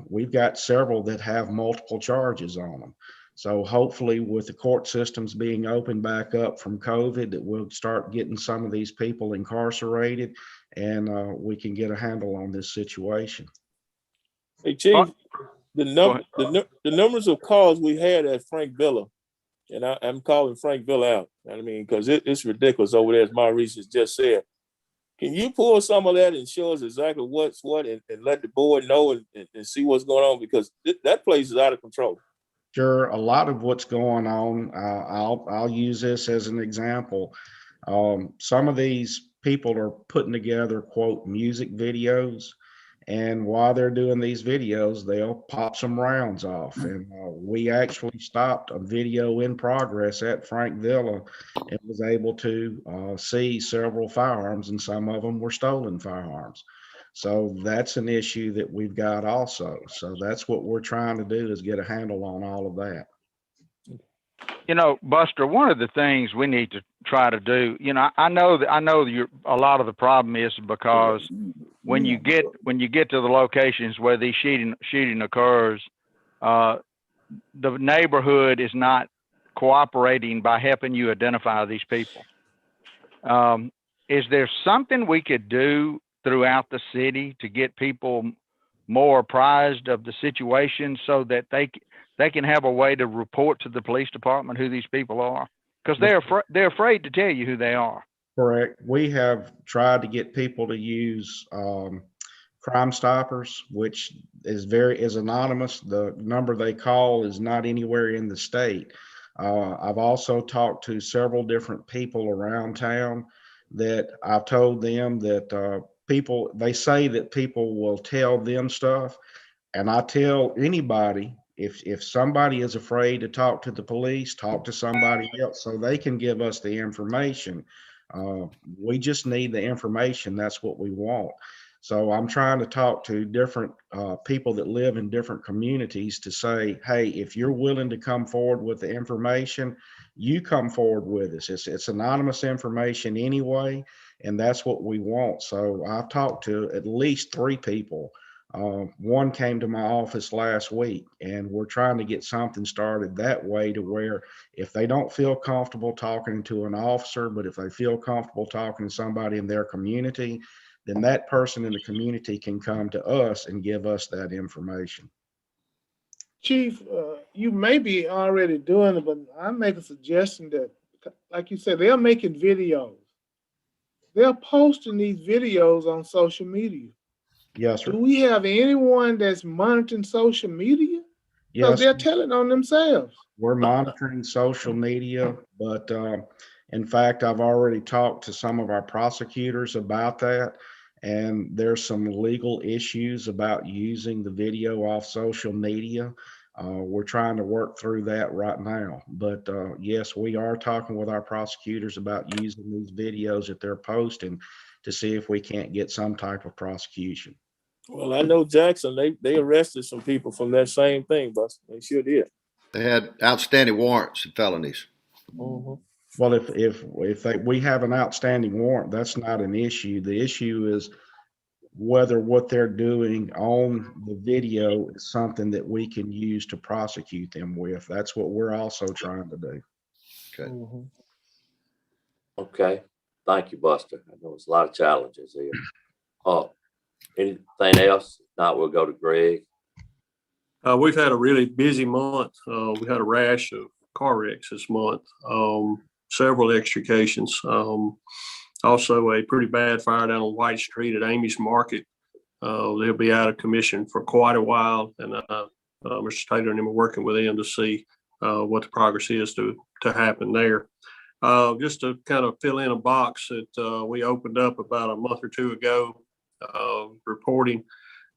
We've got several that have multiple charges on them. So hopefully with the court systems being opened back up from COVID, that we'll start getting some of these people incarcerated, and we can get a handle on this situation. Hey, Chief, the numbers of calls we had at Frank Villa, and I'm calling Frank Villa out. I mean, because it's ridiculous over there, as Maurice has just said. Can you pull some of that and show us exactly what's what, and let the board know and see what's going on? Because that place is out of control. Sure. A lot of what's going on, I'll use this as an example. Some of these people are putting together, quote, music videos. And while they're doing these videos, they'll pop some rounds off. And we actually stopped a video in progress at Frank Villa and was able to see several firearms, and some of them were stolen firearms. So that's an issue that we've got also. So that's what we're trying to do, is get a handle on all of that. You know, Buster, one of the things we need to try to do, you know, I know a lot of the problem is because when you get to the locations where these shooting occurs, the neighborhood is not cooperating by helping you identify these people. Is there something we could do throughout the city to get people more apprised of the situation so that they can have a way to report to the police department who these people are? Because they're afraid to tell you who they are. Correct. We have tried to get people to use Crime Stoppers, which is anonymous. The number they call is not anywhere in the state. I've also talked to several different people around town that I've told them that they say that people will tell them stuff. And I tell anybody, if somebody is afraid to talk to the police, talk to somebody else so they can give us the information. We just need the information. That's what we want. So I'm trying to talk to different people that live in different communities to say, hey, if you're willing to come forward with the information, you come forward with us. It's anonymous information anyway, and that's what we want. So I've talked to at least 3 people. One came to my office last week, and we're trying to get something started that way to where if they don't feel comfortable talking to an officer, but if they feel comfortable talking to somebody in their community, then that person in the community can come to us and give us that information. Chief, you may be already doing it, but I make a suggestion that, like you said, they're making videos. They're posting these videos on social media. Yes, sir. Do we have anyone that's monitoring social media? Because Yes, they're telling on themselves. we're monitoring social media, but in fact, I've already talked to some of our prosecutors about that. And there's some legal issues about using the video off social media. We're trying to work through that right now. But yes, we are talking with our prosecutors about using these videos that they're posting to see if we can't get some type of prosecution. Well, I know Jackson, they arrested some people from that same thing, but they sure did. They had outstanding warrants and felonies. Mm-hmm. Well, if we have an outstanding warrant, that's not an issue. The issue is whether what they're doing on the video is something that we can use to prosecute them with. That's what we're also trying to do. Okay. Mm-hmm. Okay. Thank you, Buster. I know there's a lot of challenges here. Anything else? If not, we'll go to Greg. We've had a really busy month. We had a rash of car wrecks this month, several extrications. Also a pretty bad fire down on White Street at Amy's Market. They'll be out of commission for quite a while, and Mr. Taylor and him are working with them to see what the progress is to happen there. Just to kind of fill in a box that we opened up about a month or 2 ago, reporting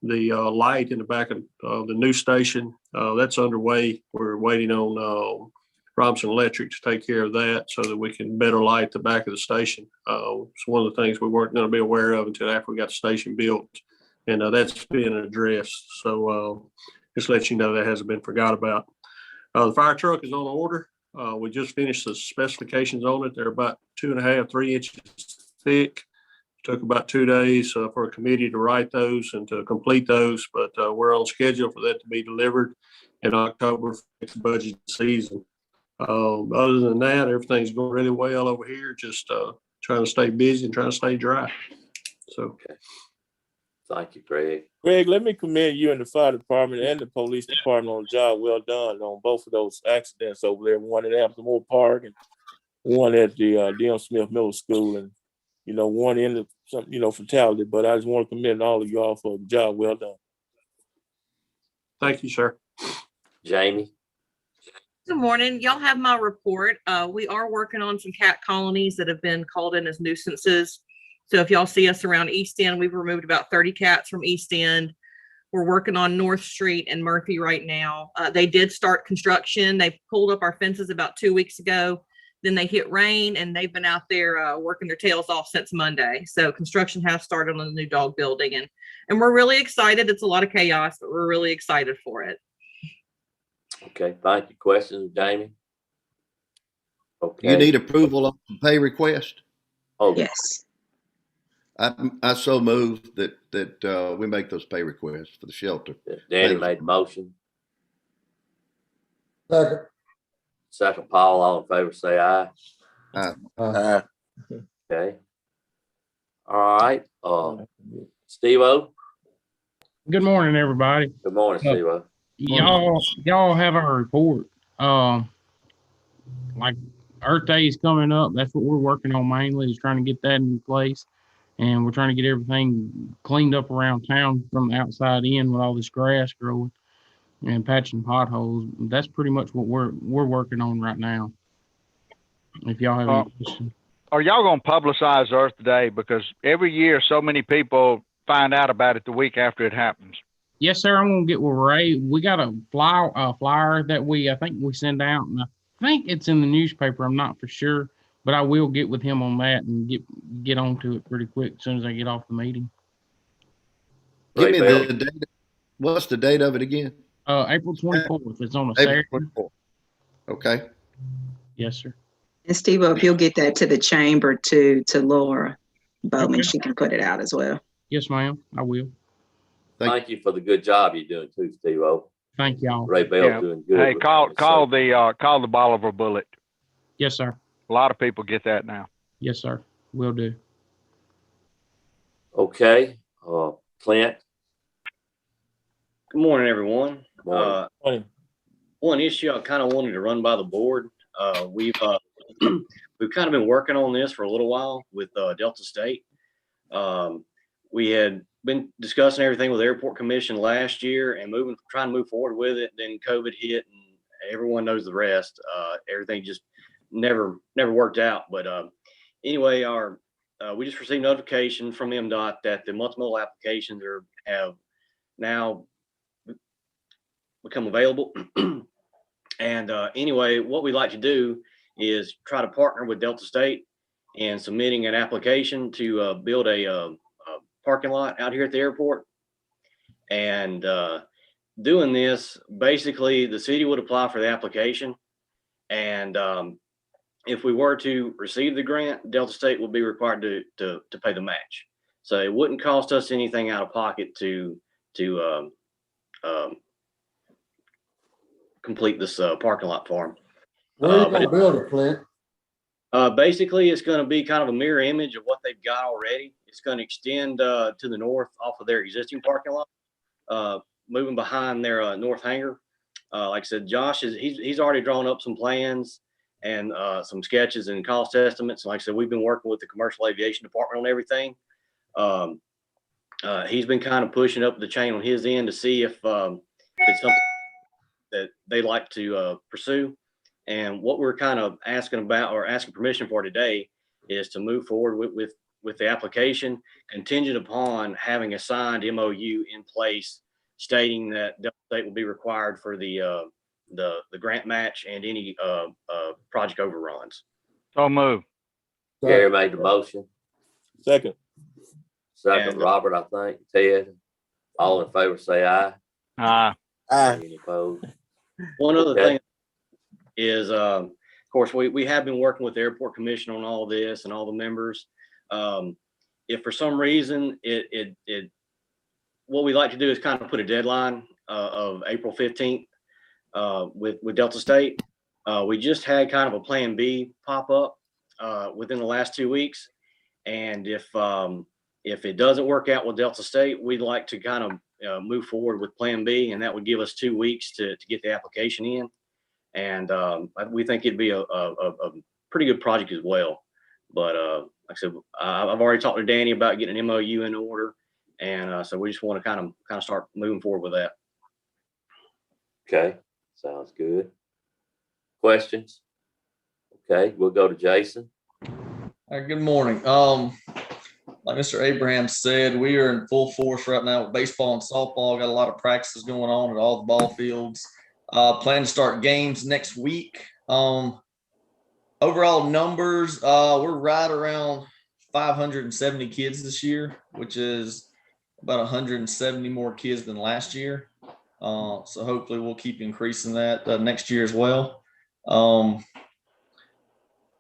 the light in the back of the new station. That's underway. We're waiting on Robinson Electric to take care of that so that we can better light the back of the station. It's one of the things we weren't going to be aware of until after we got the station built, and that's been addressed. So just let you know that hasn't been forgot about. The fire truck is on order. We just finished the specifications on it. They're about 2.5, 3 inches thick. Took about 2 days for a committee to write those and to complete those, but we're on schedule for that to be delivered in October for next budget season. Other than that, everything's going really well over here. Just trying to stay busy and trying to stay dry. So, okay. Thank you, Greg. Greg, let me commend you and the fire department and the police department on a job well done on both of those accidents over there. One at Amsterdam Park and one at the D.M. Smith Middle School, and one in the fatality. But I just want to commend all of y'all for a job well done. Thank you, sir. Jamie. Good morning. Y'all have my report. We are working on some cat colonies that have been called in as nuisances. So if y'all see us around East End, we've removed about 30 cats from East End. We're working on North Street and Murphy right now. They did start construction. They pulled up our fences about 2 weeks ago. Then they hit rain, and they've been out there working their tails off since Monday. So construction has started on the new dog building, and we're really excited. It's a lot of chaos, but we're really excited for it. Okay, thank you. Questions, Jamie? Okay. You need approval of the pay request? Oh, yes. I so move that we make those pay requests for the shelter. Danny made the motion. Second. Second, Paul. All in favor, say aye. Aye. Okay. All right. Steve-O. Good morning, everybody. Good morning, Steve-O. Y'all have our report. Like Earth Day is coming up. That's what we're working on mainly, is trying to get that in place. And we're trying to get everything cleaned up around town from the outside in with all this grass growing and patching potholes. That's pretty much what we're working on right now. If y'all have any questions. Are y'all going to publicize Earth Day? Because every year so many people find out about it the week after it happens. Yes, sir. I'm gonna get with Ray. We got a flyer that I think we send out, and I think it's in the newspaper. I'm not for sure, but I will get with him on that and get onto it pretty quick as soon as I get off the meeting. Give me the date. What's the date of it again? April 24th. It's on a April Saturday. 24th. Okay. Yes, sir. And Steve, if you'll get that to the chamber to Laura Bowman, she can put it out as well. Yes, ma'am. I will. Thank you for the good job you're doing too, Steve-O. Thank y'all. Ray Bell's doing good. Hey, call the Bolivar Bullet. Yes, sir. A lot of people get that now. Yes, sir. Will do. Okay. Clint. Good morning, everyone. Morning. One issue I kind of wanted to run by the board. We've kind of been working on this for a little while with Delta State. We had been discussing everything with the Airport Commission last year and trying to move forward with it. Then COVID hit, and everyone knows the rest. Everything just never worked out. But anyway, we just received notification from MDOT that the multimodal applications have now become available. And anyway, what we'd like to do is try to partner with Delta State in submitting an application to build a parking lot out here at the airport. And doing this, basically the city would apply for the application. And if we were to receive the grant, Delta State would be required to pay the match. So it wouldn't cost us anything out of pocket to complete this parking lot for them. Where are you gonna build it, Clint? Basically, it's going to be kind of a mirror image of what they've got already. It's going to extend to the north off of their existing parking lot, moving behind their north hangar. Like I said, Josh he's already drawn up some plans and some sketches and cost estimates. And like I said, we've been working with the commercial aviation department on everything. He's been kind of pushing up the chain on his end to see if it's something that they like to pursue. And what we're kind of asking permission for today is to move forward with the application contingent upon having a signed MOU in place stating that Delta State will be required for the grant match and any project overruns. So move. Gary made the motion. Second, Robert, I think. Ted. All in favor, say aye. Aye. Any opposed? One other thing is, of course, we have been working with the Airport Commission on all this and all the members. If for some reason what we like to do is kind of put a deadline of April 15th with Delta State. We just had kind of a plan B pop up within the last 2 weeks. And if it doesn't work out with Delta State, we'd like to kind of move forward with plan B, and that would give us 2 weeks to get the application in. And we think it'd be a pretty good project as well. But like I said, I've already talked to Danny about getting an MOU in order. And so we just want to kind of start moving forward with that. Okay, sounds good. Questions? Okay, we'll go to Jason. Good morning. Like Mr. Abraham said, we are in full force right now with baseball and softball. Got a lot of practices going on at all the ball fields. Plan to start games next week. Overall numbers, we're right around 570 kids this year, which is about 170 more kids than last year. So hopefully we'll keep increasing that next year as well.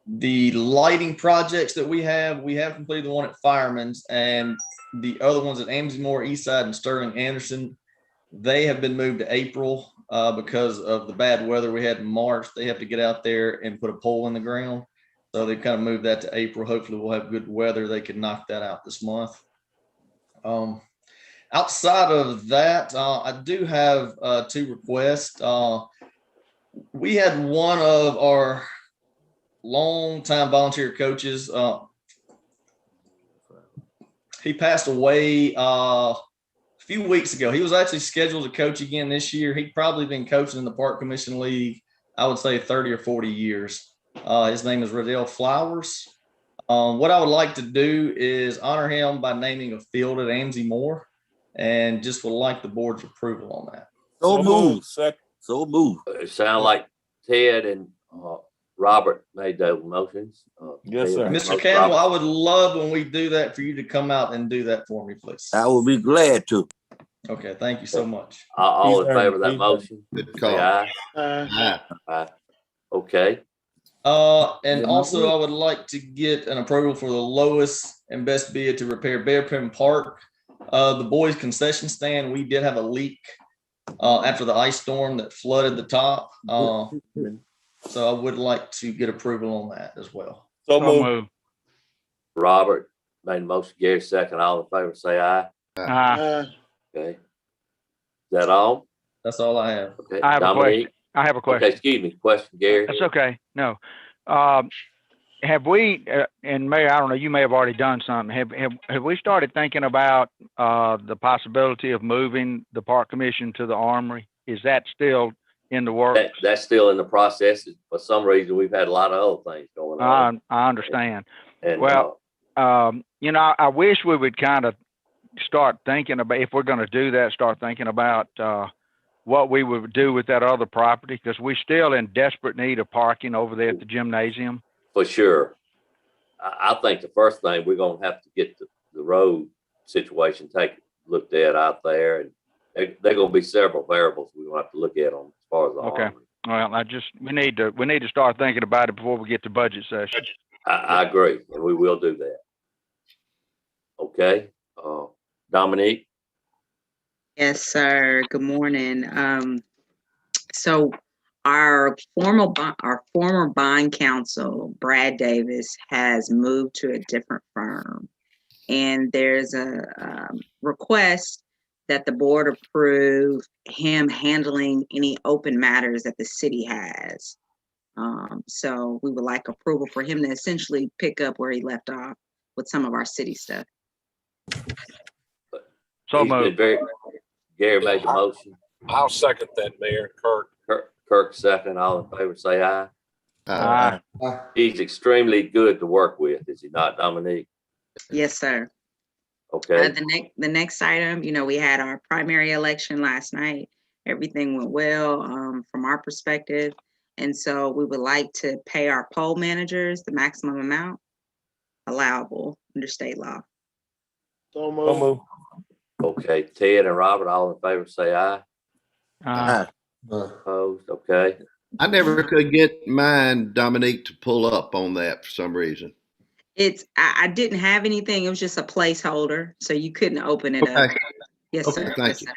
The lighting projects that we have completed the one at Fireman's, and the other ones at Amesmore, Eastside, and Sterling Anderson, they have been moved to April because of the bad weather we had in March. They have to get out there and put a pole in the ground. So they've kind of moved that to April. Hopefully we'll have good weather. They can knock that out this month. Outside of that, I do have 2 requests. We had one of our longtime volunteer coaches He passed away a few weeks ago. He was actually scheduled to coach again this year. He'd probably been coaching in the Park Commission League, I would say 30 or 40 years. His name is Riddell Flowers. What I would like to do is honor him by naming a field at Amesy Moore, and just would like the board's approval on that. So move. Second. So move. It sounds like Ted and Robert made those motions. Yes, sir. Mr. Campbell, I would love when we do that for you to come out and do that for me, please. I will be glad to. Okay, thank you so much. All in He's favor of that earned- motion? Good Say call. aye. Uh, Aye. Okay. And also I would like to get an approval for the lowest and best bid to repair Bearpin Park. The boys concession stand, we did have a leak after the ice storm that flooded the top. So I would like to get approval on that as well. So move. Robert made a motion, Gary second. All in favor, say aye. Aye. Okay. Is that all? That's all I have. Okay. I have a Dominique? question. I have a question. Okay, excuse me. Question, Gary? That's okay. No. Have we, and Mayor, I don't know, you may have already done something. Have we started thinking about the possibility of moving the Park Commission to the Armory? Is that still in the works? That's still in the process. For some reason, we've had a lot of other things going on. I understand. And, Well, you know, I wish we would kind of start thinking about, if we're going to do that, start thinking about what we would do with that other property, because we're still in desperate need of parking over there at the gymnasium. for sure. I think the first thing we're gonna have to get the road situation looked at out there, and there gonna be several variables we're gonna have to look at on as far as the Okay. Armory. Well, we need to start thinking about it before we get to budget session. I agree, and we will do that. Okay, Dominique? Yes, sir. Good morning. So our former bond counsel, Brad Davis, has moved to a different firm. And there's a request that the board approve him handling any open matters that the city has. So we would like approval for him to essentially pick up where he left off with some of our city stuff. So He's been moved. Gary made the motion. I'll second that, Mayor. Kirk second. All in favor, say aye. Aye. He's extremely good to work with, is he not, Dominique? Yes, sir. Okay. The next item, you know, we had our primary election last night. Everything went well from our perspective. And so we would like to pay our poll managers the maximum amount allowable under state law. So move. Okay, Ted and Robert, all in favor, say aye. Aye. Opposed, okay. I never could get mine, Dominique, to pull up on that for some reason. I didn't have anything. It was just a placeholder, so you couldn't open it up. Okay. Yes, Okay, sir. thank Yes, you.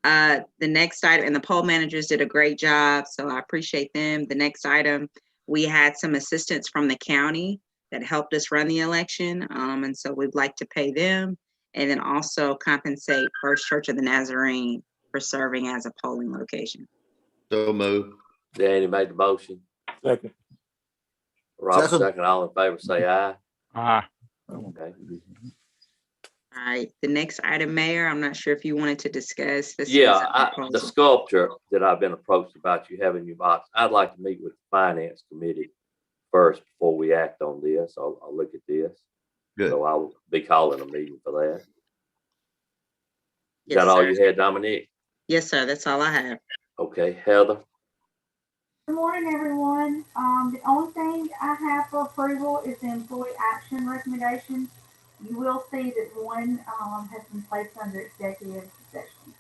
sir. The next item, and the poll managers did a great job, so I appreciate them. The next item, we had some assistance from the county that helped us run the election, and so we'd like to pay them, and then also compensate First Church of the Nazarene for serving as a polling location. So move. Danny made the motion. Second. Robert second, all in favor, say aye. Aye. Okay. All right, the next item, Mayor, I'm not sure if you wanted to discuss this. Yeah, is a proposal. the sculpture that I've been approached about you having your box, I'd like to meet with the finance committee first before we act on this. I'll look at this. Good. So I'll be calling a meeting for that. Is Yes, that all sir. you had, Dominique? Yes, sir, that's all I have. Okay, Heather? Good morning, everyone. The only thing I have for approval is the employee action recommendation. You will see that one has been placed under executive session.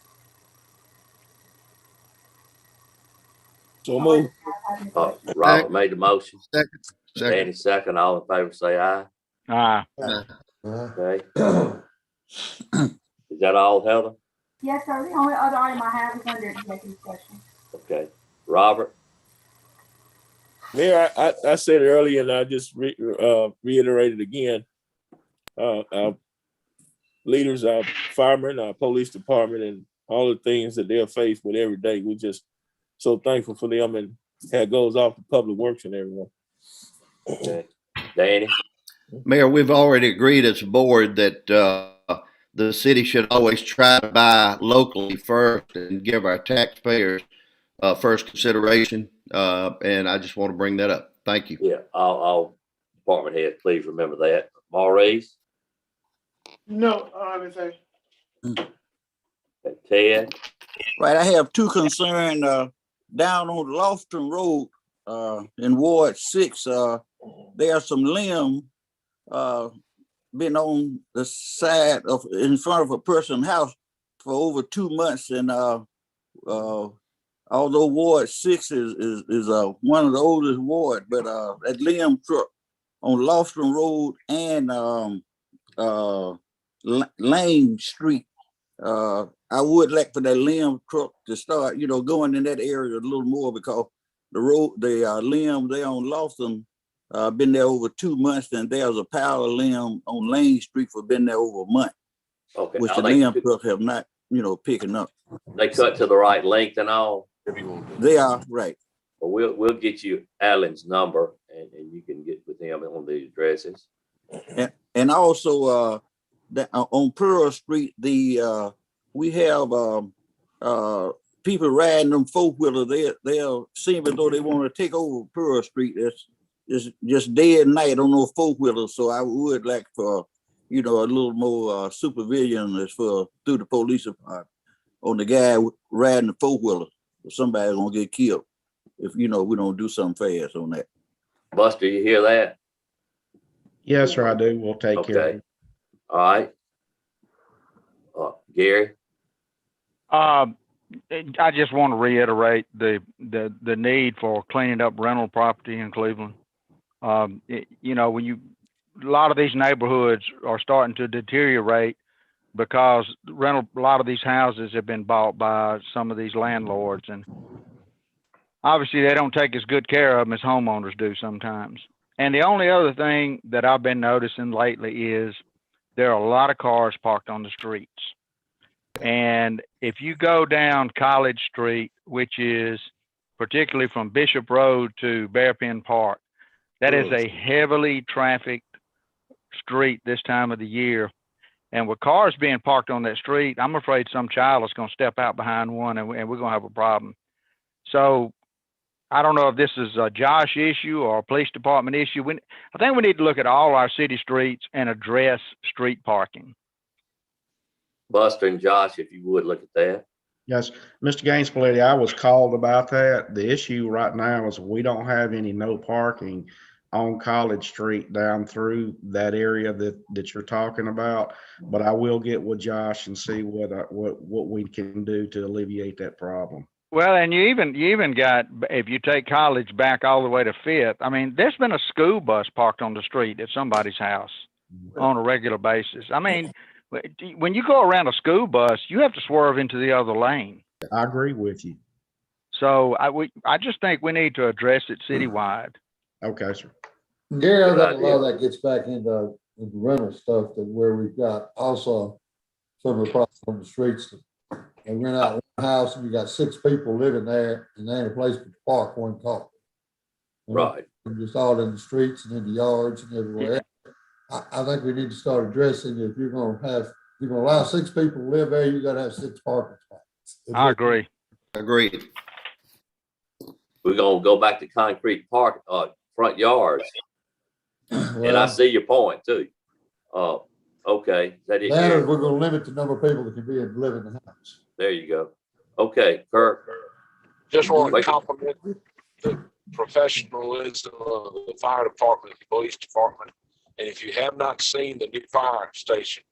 So move. Robert made the motion. Second. Danny second, all in favor, say aye. Aye. Okay. Is that all, Heather? Yes, sir. The only other item I have is under executive session. Okay. Robert? Mayor, I said it earlier and I just reiterated again. Our leaders, our firemen, our police department, and all the things that they're faced with every day. We're just so thankful for them, and that goes off to Public Works and everyone. Okay. Danny? Mayor, we've already agreed as a board that the city should always try to buy locally first and give our taxpayers first consideration. And I just want to bring that up. Thank you. Yeah, I'll department head, please remember that. Maurice, No, I didn't say. Ted, Right, I have two concerns, down on Lofton Road, in Ward 6, there are some limb, been on the side of, in front of a person's house for over 2 months, and, although Ward 6 is one of the oldest ward, but, that limb truck on Lofton Road and, Lane Street, I would like for that limb truck to start, going in that area a little more, because the road, the limb there on Lawson, been there over 2 months, and there's a power limb on Lane Street for been there over a month, okay. which the limb truck have not, picking up. They cut to the right length and all. They are right. Well, we'll get you Alan's number, and you can get with him on the addresses. And also, on Pearl Street, we have people riding them four-wheelers. They'll seem as though they want to take over Pearl Street. It's just day and night on those four-wheelers. So I would like for, a little more supervision as for through the police department on the guy riding the four-wheeler. Somebody's gonna get killed if we don't do something fast on that. Buster, you hear that? Yes, sir, I do. We'll take care of it. All right. Gary? I just want to reiterate the need for cleaning up rental property in Cleveland. When a lot of these neighborhoods are starting to deteriorate because a lot of these houses have been bought by some of these landlords, and obviously they don't take as good care of them as homeowners do sometimes. And the only other thing that I've been noticing lately is there are a lot of cars parked on the streets. And if you go down College Street, which is particularly from Bishop Road to Bearpin Park, that is a heavily trafficked street this time of the year. And with cars being parked on that street, I'm afraid some child is going to step out behind one, and we're going to have a problem. So I don't know if this is a Josh issue or a police department issue. I think we need to look at all our city streets and address street parking. Buster and Josh, if you would look at that. Yes, Mr. Gaines, I was called about that. The issue right now is we don't have any no parking on College Street down through that area that you're talking about. But I will get with Josh and see what we can do to alleviate that problem. Well, and you even got, if you take College back all the way to Fifth, I mean, there's been a school bus parked on the street at somebody's house on a regular basis. I mean, when you go around a school bus, you have to swerve into the other lane. I agree with you. So I just think we need to address it citywide. Okay, sir. Gary, I think a lot of that gets back into the rental stuff, that where we've got also some of the problems on the streets. They rent out one house and you got 6 people living there, and they ain't a place to park one car. Right. And just all in the streets and in the yards and everywhere. I think we need to start addressing, if you're gonna allow 6 people to live there, you gotta have 6 parking spots. I agree. Agreed. We're gonna go back to concrete front yards. And I see your point too. Okay, is that it? That is, we're gonna limit the number of people that can live in the house. There you go. Okay, Kirk. Just want to compliment the professionalism of the fire department, the police department. And if you have not seen the new fire station,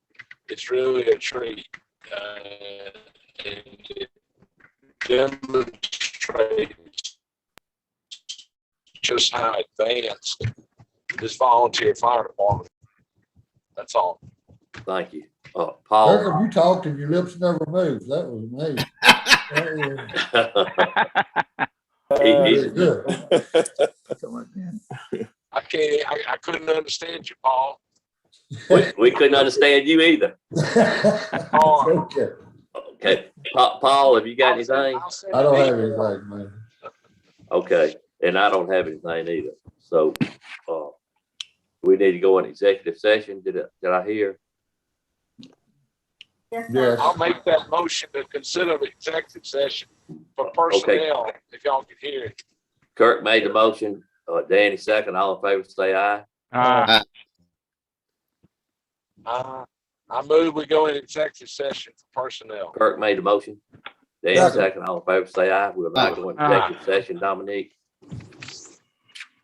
it's really a treat. And it demonstrates just how advanced this volunteer fire department. That's all. Thank you. Paul. Kirk, you talked and your lips never moved. That was amazing. I couldn't understand you, Paul. We couldn't understand you either. Okay. Paul, have you got anything? I don't have anything, man. Okay. And I don't have anything either. So We need to go in executive session. Did I hear? Yes. I'll make that motion to consider the executive session for personnel, if y'all can hear it. Kirk made the motion. Danny second. All in favor, say aye. Aye. I move we go in executive session for personnel. Kirk made the motion. Danny second. All in favor, say aye. We'll now go into executive session. Dominique.